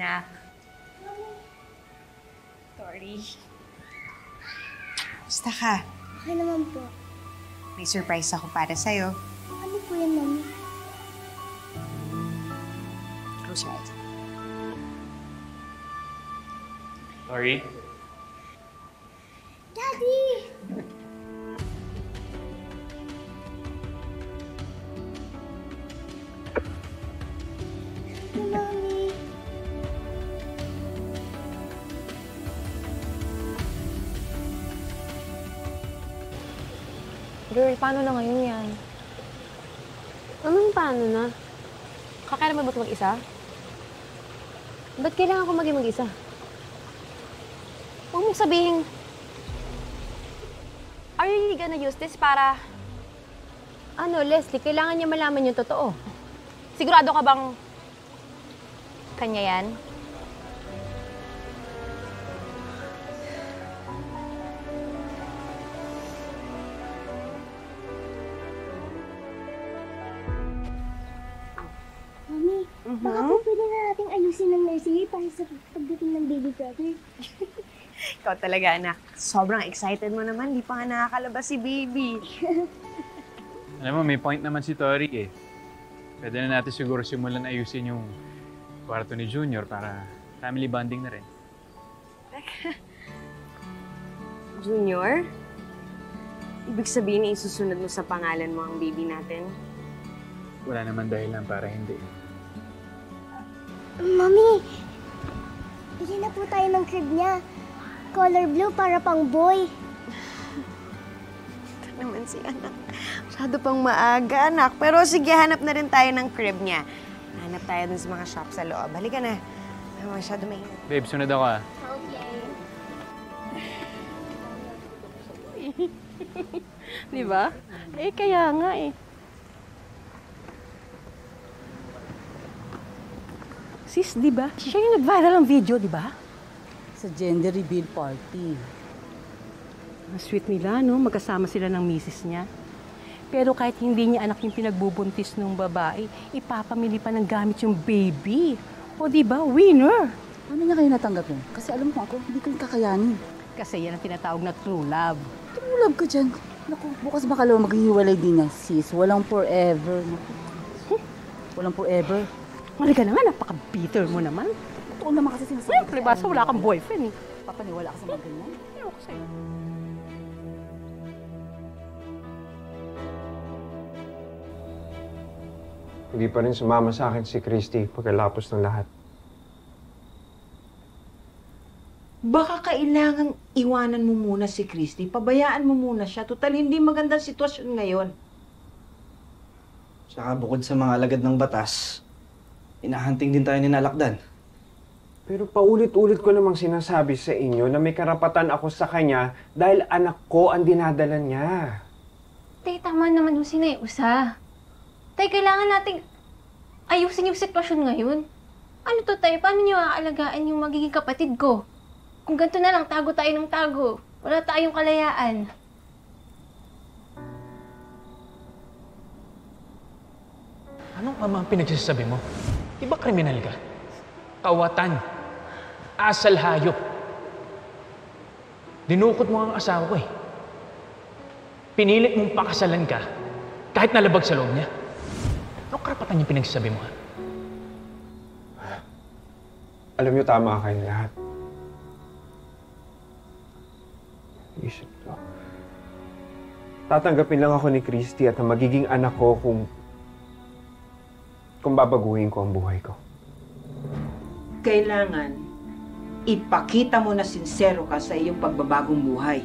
anak. Sorry. Basta ka. Okay naman po. May surprise ako para sa'yo. Ano po yan, Mami? Close your eyes. Sorry? Daddy! Mami. Girl, paano na ngayon yan? Anong paano na? Kakain naman ba't mag-isa? Ba't kailangan ko maging mag-isa? Huwag mong sabihin, are you really gonna use this para... Ano, Leslie, kailangan niya malaman yung totoo. Sigurado ka bang... kanya yan? Mami, baka po pwede na nating ayusin ng nursery para sa pagdating ng baby brother. Ikaw talaga, anak. Sobrang excited mo naman. Di pa nga nakakalabas si baby. Alam mo, may point naman si Tori eh. Pwede na natin siguro simulan ayusin yung kwarto ni Junior para family bonding na rin. Junior? Ibig sabihin na isusunod mo sa pangalan mo ang baby natin? Wala naman dahilan para hindi. Mami, bigyan na po tayo ng crib niya. Color blue para pang boy. Ito naman si anak. Masyado pang maaga, anak. Pero sige, hanap na rin tayo ng crib niya. Hanap tayo dun sa mga shop sa loob. Halika na. Masyado mainit. Babe, sunod ako ah. Okay. Di ba? Eh, kaya nga eh. Sis, di ba? Siya yung nag-viral ng video, di ba? Sa gender reveal party. Ang sweet nila, no? Magkasama sila ng misis niya. Pero kahit hindi niya anak yung pinagbubuntis ng babae, ipapamili pa ng gamit yung baby. O di ba? Winner! Paano niya kayo natanggap yun? Kasi alam mo ako, hindi ko yung kakayanin. Kasi yan ang tinatawag na true love. Tumulab ka dyan. Naku, bukas baka lang maghihiwalay din na, sis. Walang forever. Naku. Walang forever. Malika na nga, napaka-bitter mo naman. Totoo naman kasi sinasabi Siyempre, basta wala kang boyfriend eh. Papaniwala ka sa mga ganyan? Ewan ko sa'yo. Hindi pa rin sumama sa akin si Christy pagkalapos ng lahat. Baka kailangan iwanan mo muna si Christy. Pabayaan mo muna siya. Total, hindi magandang sitwasyon ngayon. Saka bukod sa mga alagad ng batas, inahanting din tayo ni Nalakdan. Pero paulit-ulit ko namang sinasabi sa inyo na may karapatan ako sa kanya dahil anak ko ang dinadala niya. Tay, tama naman yung sinayusa. Tay, kailangan nating ayusin yung sitwasyon ngayon. Ano to, Tay? Paano niyo aalagaan yung magiging kapatid ko? Kung ganito na lang, tago tayo ng tago. Wala tayong kalayaan. Anong ama ang pinagsasabi mo? Di ba kriminal ka? Kawatan. Asal hayop. Dinukot mo ang asawa ko eh. Pinilit mong pakasalan ka kahit nalabag sa loob niya. Anong karapatan yung pinagsasabi mo ha? Alam niyo, tama kayong lahat. Isip ko. Tatanggapin lang ako ni Christy at ang magiging anak ko kung babaguhin ko ang buhay ko. Kailangan ipakita mo na sincero ka sa iyong pagbabagong buhay.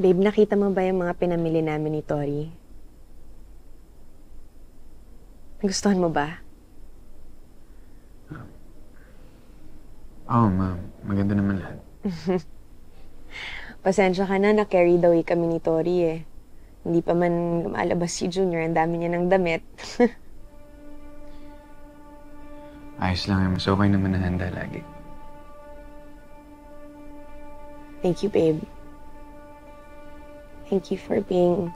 Babe, nakita mo ba yung mga pinamili namin ni Tori? Nagustuhan mo ba? Oo, ma'am. Maganda naman lahat. Pasensya ka na, na-carried away kami ni Tori eh. Hindi pa man lumalabas si Junior, ang dami niya ng damit. Ayos lang eh. Mas okay naman na handa lagi. Thank you, babe. Thank you for being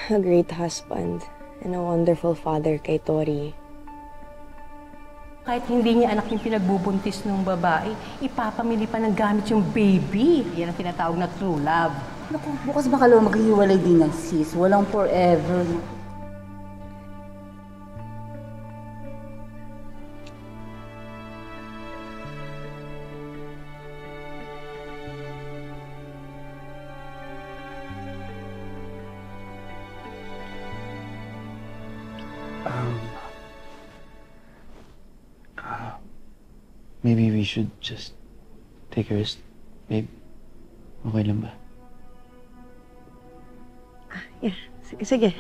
a great husband and a wonderful father kay Tori. Kahit hindi niya anak yung pinagbubuntis ng babae, ipapamili pa ng gamit yung baby. Yan ang tinatawag na true love. Naku, bukas makalawa maghihiwalay din yan, sis. Walang forever. Maybe we should just take a rest, babe. Okay lang ba? Yeah, sige.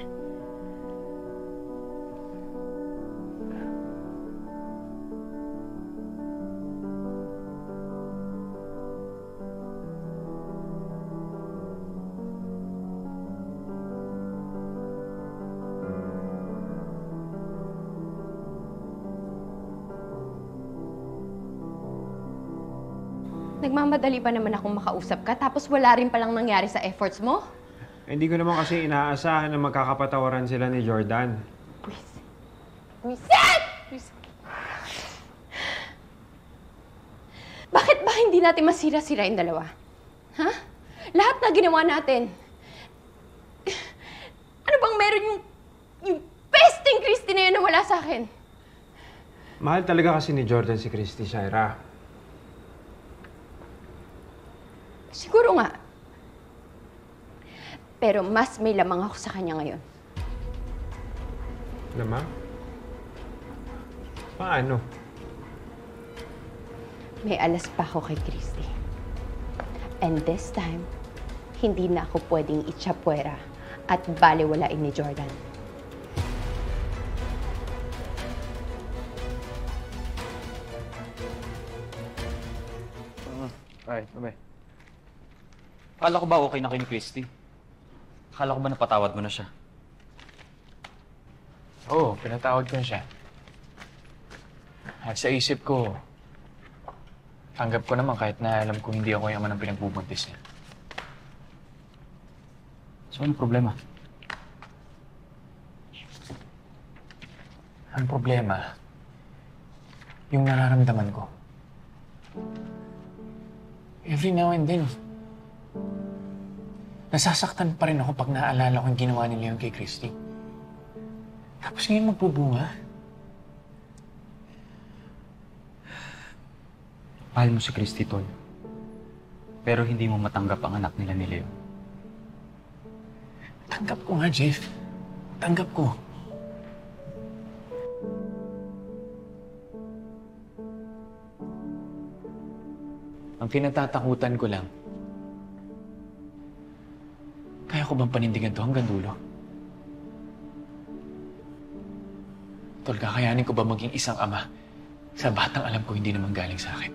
Nagmamadali pa naman akong makausap ka, tapos wala rin palang nangyari sa efforts mo? Hindi ko naman kasi inaasahan na magkakapatawaran sila ni Jordan. Wiset! Bakit ba hindi natin masira-sira yung dalawa? Ha? Lahat na ginawa natin. Ano bang meron yung pesting Christy na yun na wala sa akin? Mahal talaga kasi ni Jordan si Christy, Shaira. Siguro nga. Pero mas may lamang ako sa kanya ngayon. Lamang? Paano? May alas pa ako kay Christy. And this time, hindi na ako pwedeng itsapuera at baliwalain ni Jordan. Alright, bye. Akala ko ba okay na kay ni Christy? Akala ko ba napatawad mo na siya? Oo, pinatawad ko na siya. At sa isip ko, tanggap ko naman kahit na alam ko hindi ako yaman ang pinagbubuntis niya. So, anong problema? Ang problema, yung nararamdaman ko. Every now and then, nasasaktan pa rin ako pag naaalala ko yung ginawa ni Leon kay Christy. Tapos ngayon magbubunga. Mahal mo si Christy, Tol. Pero hindi mo matanggap ang anak nila ni Leon. Tanggap ko nga, Jeff. Tanggap ko. Ang kinatatakutan ko lang, kaya ko bang panindigan to hanggang dulo? Tol, kakayanin ko ba maging isang ama sa batang alam ko hindi naman galing sa akin?